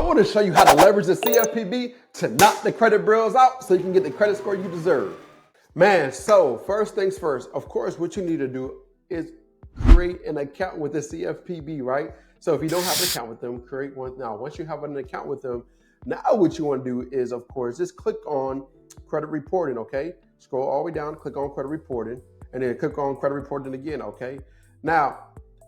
want to show you how to leverage the CFPB to knock the credit bureaus out so you can get the credit score you deserve. Man, so first things first, of course, what you need to do is create an account with the CFPB, right? So if you don't have an account with them, create one now. Once you have an account with them, now what you want to do is, of course, just click on credit reporting, okay? Scroll all the way down, click on credit reporting, and then click on credit reporting again, okay? Now,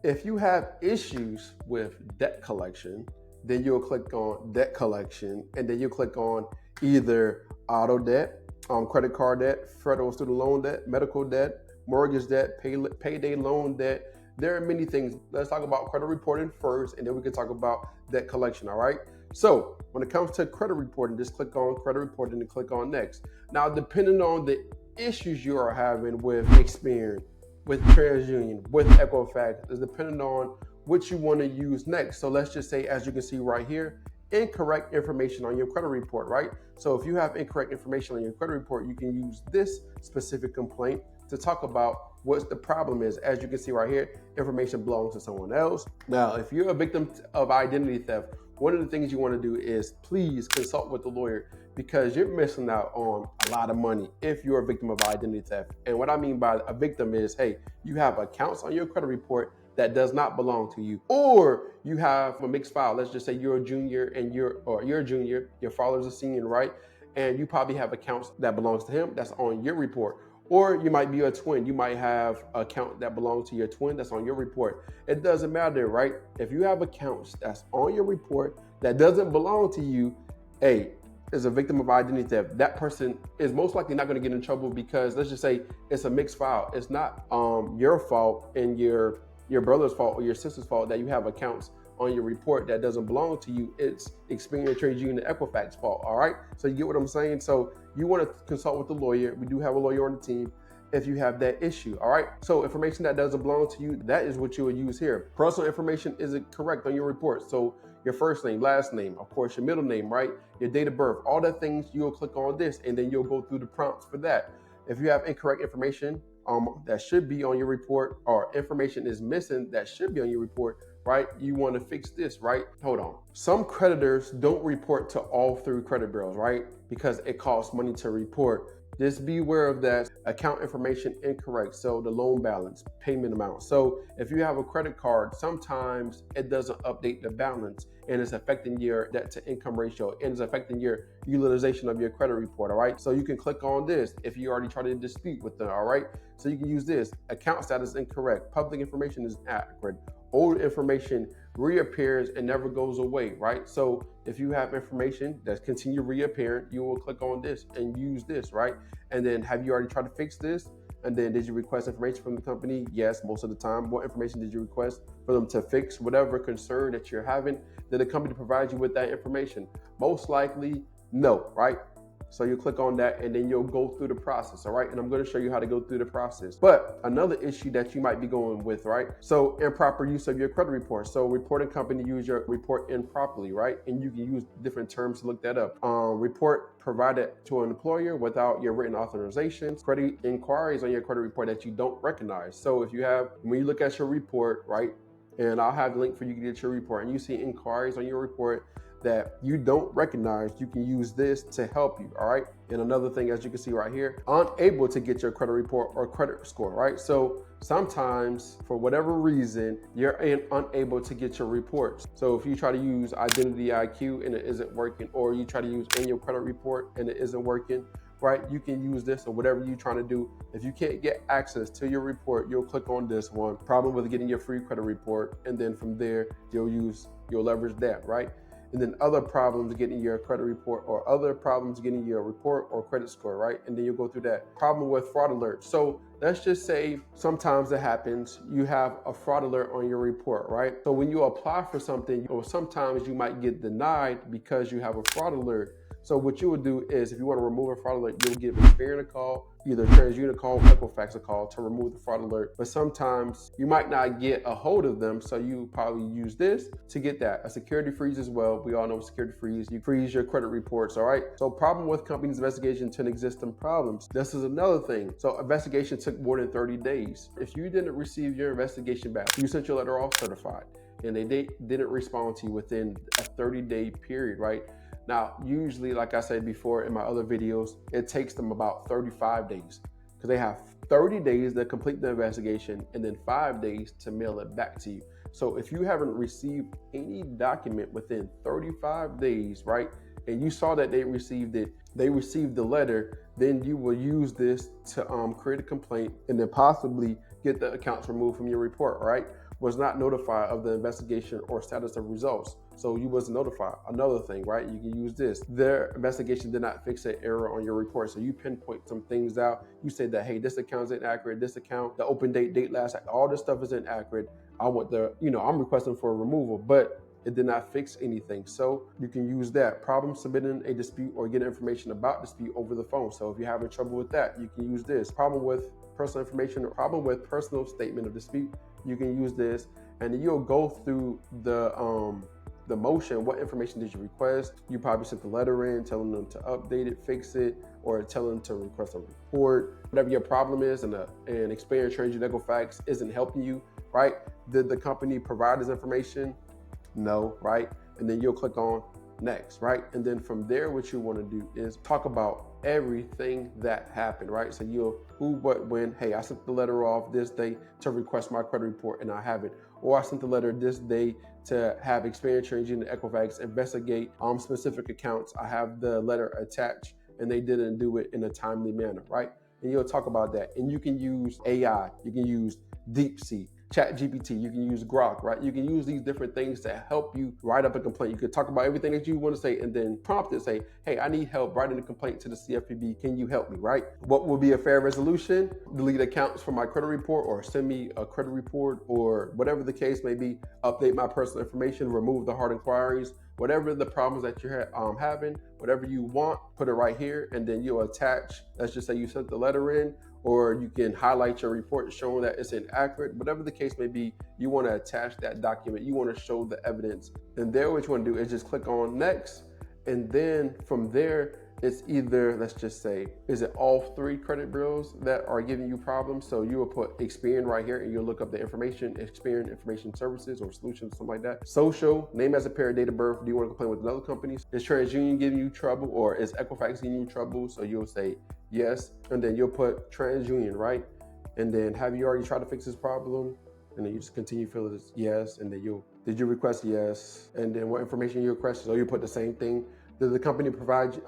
if you have issues with debt collection, then you'll click on debt collection, and then you'll click on either auto debt, credit card debt, federal student loan debt, medical debt, mortgage debt, payday loan debt. There are many things. Let's talk about credit reporting first, and then we can talk about debt collection, all right? So when it comes to credit reporting, just click on credit reporting and click on next. Now, depending on the issues you are having with Experian, with TransUnion, with Equifax, is depending on what you want to use next. So let's just say, as you can see right here, incorrect information on your credit report, right? So if you have incorrect information on your credit report, you can use this specific complaint to talk about what the problem is. As you can see right here, information belongs to someone else. Now, if you're a victim of identity theft, one of the things you want to do is please consult with the lawyer, because you're missing out on a lot of money if you're a victim of identity theft. And what I mean by a victim is, hey, you have accounts on your credit report that does not belong to you, or you have a mixed file. Let's just say you're a junior and you're a junior, your father's a senior, right? And you probably have accounts that belongs to him that's on your report. Or you might be a twin. You might have an account that belongs to your twin that's on your report. It doesn't matter, right? If you have accounts that's on your report that doesn't belong to you, hey, is a victim of identity theft. That person is most likely not going to get in trouble, because let's just say it's a mixed file. It's not your fault and your brother's fault or your sister's fault that you have accounts on your report that doesn't belong to you. It's Experian, TransUnion, and Equifax fault, all right? So you get what I'm saying? So you want to consult with the lawyer. We do have a lawyer on the team if you have that issue, all right? So information that doesn't belong to you, that is what you would use here. Personal information isn't correct on your report. So your first name, last name, of course, your middle name, right? Your date of birth, all that things, you'll click on this, and then you'll go through the prompts for that. If you have incorrect information that should be on your report, or information is missing that should be on your report, right? You want to fix this, right? Hold on. Some creditors don't report to all three credit bureaus, right? Because it costs money to report. Just be aware of that. Account information incorrect. So the loan balance, payment amount. So if you have a credit card, sometimes it doesn't update the balance, and it's affecting your debt to income ratio, and it's affecting your utilization of your credit report, all right? So you can click on this if you already tried to dispute with them, all right? So you can use this. Account status incorrect. Public information is accurate. Old information reappears and never goes away, right? So if you have information that's continue reappearing, you will click on this and use this, right? And then have you already tried to fix this? And then did you request information from the company? Yes, most of the time. What information did you request for them to fix whatever concern that you're having? Did the company provide you with that information? Most likely, no, right? So you click on that, and then you'll go through the process, all right? And I'm going to show you how to go through the process. But another issue that you might be going with, right? So improper use of your credit report. So reporting company use your report improperly, right? And you can use different terms to look that up. Report provided to an employer without your written authorization. Credit inquiries on your credit report that you don't recognize. So if you have, when you look at your report, right? And I'll have the link for you to get your report, and you see inquiries on your report that you don't recognize, you can use this to help you, all right? And another thing, as you can see right here, unable to get your credit report or credit score, right? So sometimes, for whatever reason, you're unable to get your reports. So if you try to use Identity IQ and it isn't working, or you try to use annual credit report and it isn't working, right? You can use this or whatever you're trying to do. If you can't get access to your report, you'll click on this one, problem with getting your free credit report. And then from there, you'll leverage that, right? And then other problems getting your credit report, or other problems getting your report or credit score, right? And then you'll go through that. Problem with fraud alert. So let's just say sometimes it happens, you have a fraud alert on your report, right? So when you apply for something, or sometimes you might get denied because you have a fraud alert. So what you would do is, if you want to remove a fraud alert, you'll give Experian a call, either TransUnion a call, Equifax a call to remove the fraud alert. But sometimes you might not get a hold of them, so you probably use this to get that. A security freeze as well. We all know security freeze. You freeze your credit reports, all right? So problem with company's investigation to existing problems. This is another thing. So investigation took more than 30 days. If you didn't receive your investigation back, you sent your letter off certified, and they didn't respond to you within a 30-day period, right? Now, usually, like I said before in my other videos, it takes them about 35 days because they have 30 days to complete the investigation and then 5 days to mail it back to you. So if you haven't received any document within 35 days, right, and you saw that they received it, they received the letter, then you will use this to create a complaint and then possibly get the accounts removed from your report, right? Was not notified of the investigation or status of results. So you wasn't notified. Another thing, right? You can use this. Their investigation did not fix an error on your report. So you pinpoint some things out. You say that, hey, this account is inaccurate. This account, the open date last, all this stuff is inaccurate. I want I'm requesting for a removal, but it did not fix anything. So you can use that. Problem submitting a dispute or getting information about dispute over the phone. So if you're having trouble with that, you can use this. Problem with personal information or problem with personal statement of dispute, you can use this. And then you'll go through the motion. What information did you request? You probably sent the letter in telling them to update it, fix it, or tell them to request a report. Whatever your problem is and Experian Trans Equifax isn't helping you, right? Did the company provide this information? No, right? And then you'll click on next, right? And then from there, what you want to do is talk about everything that happened, right? So you'll who, what, when. Hey, I sent the letter off this day to request my credit report and I have it. Or I sent the letter this day to have Experian Trans Equifax investigate specific accounts. I have the letter attached and they didn't do it in a timely manner, right? And you'll talk about that. And you can use AI, you can use DeepSeek, ChatGPT, you can use Grok, right? You can use these different things to help you write up a complaint. You could talk about everything that you want to say and then prompt it, say, hey, I need help writing a complaint to the CFPB. Can you help me, right? What will be a fair resolution? Delete accounts from my credit report or send me a credit report or whatever the case may be. Update my personal information, remove the hard inquiries, whatever the problems that you're having, whatever you want, put it right here. And then you'll attach, let's just say you sent the letter in, or you can highlight your report showing that it's inaccurate. Whatever the case may be, you want to attach that document. You want to show the evidence. And there, what you want to do is just click on next. And then from there, it's either, let's just say, is it all 3 credit bureaus that are giving you problems? So you will put Experian right here and you'll look up the information, Experian Information Services or Solutions, something like that. Social, name as a pair, date of birth. Do you want to complain with another companies? Is TransUnion giving you trouble or is Equifax giving you trouble? So you'll say yes, and then you'll put TransUnion, right? And then have you already tried to fix this problem? And then you just continue filling this yes, and then did you request yes? And then what information you requested? So you put the same thing. Did the company provide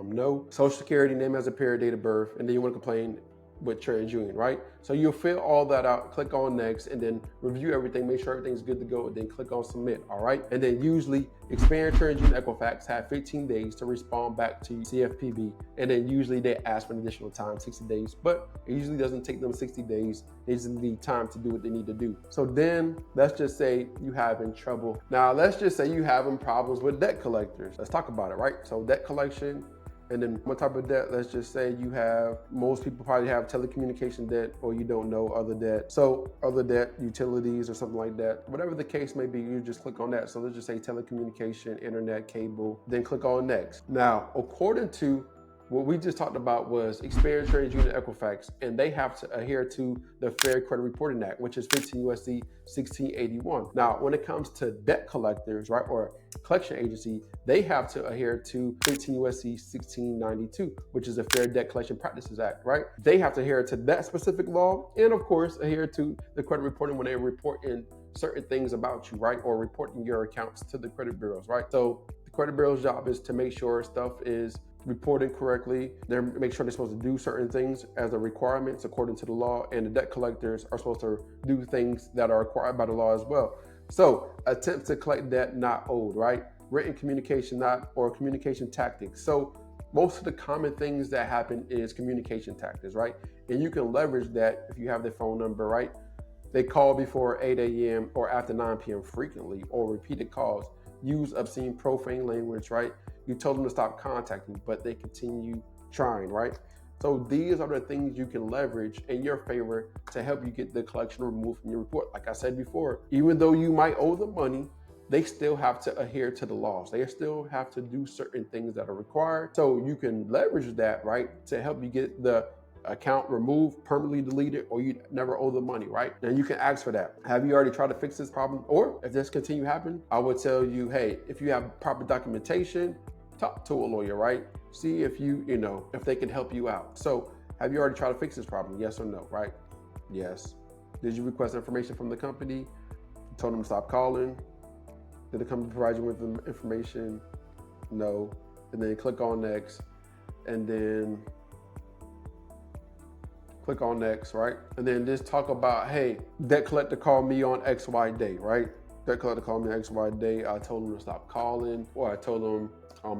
no? Social Security, name as a pair, date of birth, and then you want to complain with TransUnion, right? So you'll fill all that out, click on next, and then review everything, make sure everything's good to go, and then click on submit, all right? And then usually Experian TransUnion Equifax have 15 days to respond back to CFPB, and then usually they ask for an additional time, 60 days, but it usually doesn't take them 60 days. They just need time to do what they need to do. So then let's just say you having trouble. Now let's just say you having problems with debt collectors. Let's talk about it, right? So debt collection. And then on top of that, let's just say you have, most people probably have telecommunication debt or you don't know other debt. So other debt, utilities or something like that. Whatever the case may be, you just click on that. So let's just say telecommunication, internet, cable, then click on next. Now, according to what we just talked about was Experian TransUnion Equifax, and they have to adhere to the Fair Credit Reporting Act, which is 15 U.S.C. 1681. Now, when it comes to debt collectors, right, or collection agency, they have to adhere to 15 U.S.C. 1692, which is the Fair Debt Collection Practices Act, right? They have to adhere to that specific law, and of course, adhere to the credit reporting when they report in certain things about you, right, or reporting your accounts to the credit bureaus, right? So the credit bureau's job is to make sure stuff is reported correctly. They make sure they're supposed to do certain things as the requirements according to the law, and the debt collectors are supposed to do things that are required by the law as well. So attempt to collect debt not owed, right? Written communication not, or communication tactics. So most of the common things that happen is communication tactics, right? And you can leverage that if you have their phone number, right? They call before 8 a.m. or after 9 p.m. frequently, or repeated calls. Use obscene, profane language, right? You told them to stop contacting, but they continue trying, right? So these are the things you can leverage in your favor to help you get the collection removed from your report. Like I said before, even though you might owe them money, they still have to adhere to the laws. They still have to do certain things that are required. So you can leverage that, right, to help you get the account removed, permanently deleted, or you never owe the money, right? Then you can ask for that. Have you already tried to fix this problem? Or if this continue happening, I would tell you, hey, if you have proper documentation, talk to a lawyer, right? See if if they can help you out. So have you already tried to fix this problem? Yes or no, right? Yes. Did you request information from the company? Told them to stop calling? Did the company provide you with the information? No. And then click on next, and then click on next, right? And then just talk about, hey, debt collector called me on XY day, right? Debt collector called me on XY day. I told them to stop calling, or I told them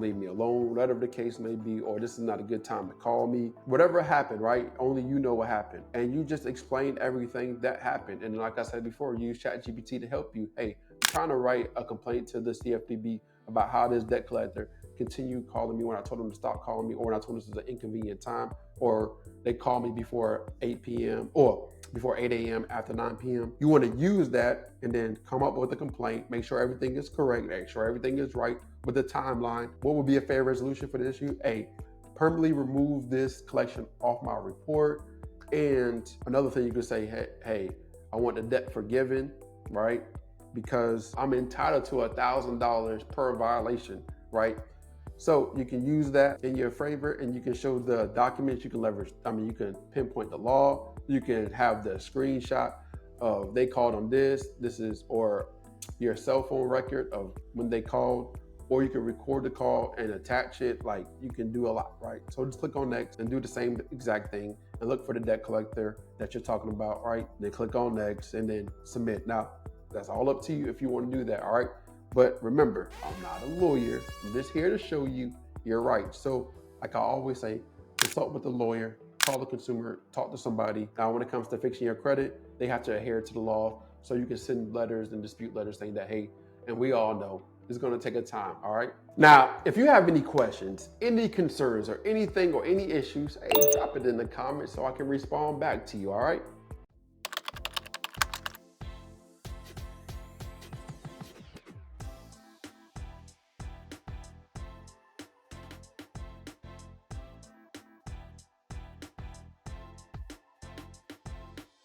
leave me alone, whatever the case may be, or this is not a good time to call me. Whatever happened, right? Only you know what happened. And you just explain everything that happened. And like I said before, use ChatGPT to help you. Hey, I'm trying to write a complaint to the CFPB about how this debt collector continued calling me when I told them to stop calling me, or when I told them this is an inconvenient time, or they call me before 8 p.m. or before 8 a.m. after 9 p.m. You want to use that and then come up with a complaint, make sure everything is correct, make sure everything is right with the timeline. What would be a fair resolution for the issue? A, permanently remove this collection off my report. And another thing you could say, hey, I want the debt forgiven, right? Because I'm entitled to $1,000 per violation, right? So you can use that in your favor, and you can show the documents. You can leverage, you can pinpoint the law. You can have the screenshot of they called on this is, or your cell phone record of when they called, or you can record the call and attach it. Like, you can do a lot, right? So just click on next and do the same exact thing and look for the debt collector that you're talking about, right? Then click on next and then submit. Now, that's all up to you if you want to do that, all right? But remember, I'm not a lawyer. I'm just here to show you your rights. So like I always say, consult with a lawyer, call the consumer, talk to somebody. Now, when it comes to fixing your credit, they have to adhere to the law. So you can send letters and dispute letters saying that, hey, and we all know it's going to take a time, all right? Now, if you have any questions, any concerns, or anything, or any issues, hey, drop it in the comments so I can respond back to you, all right?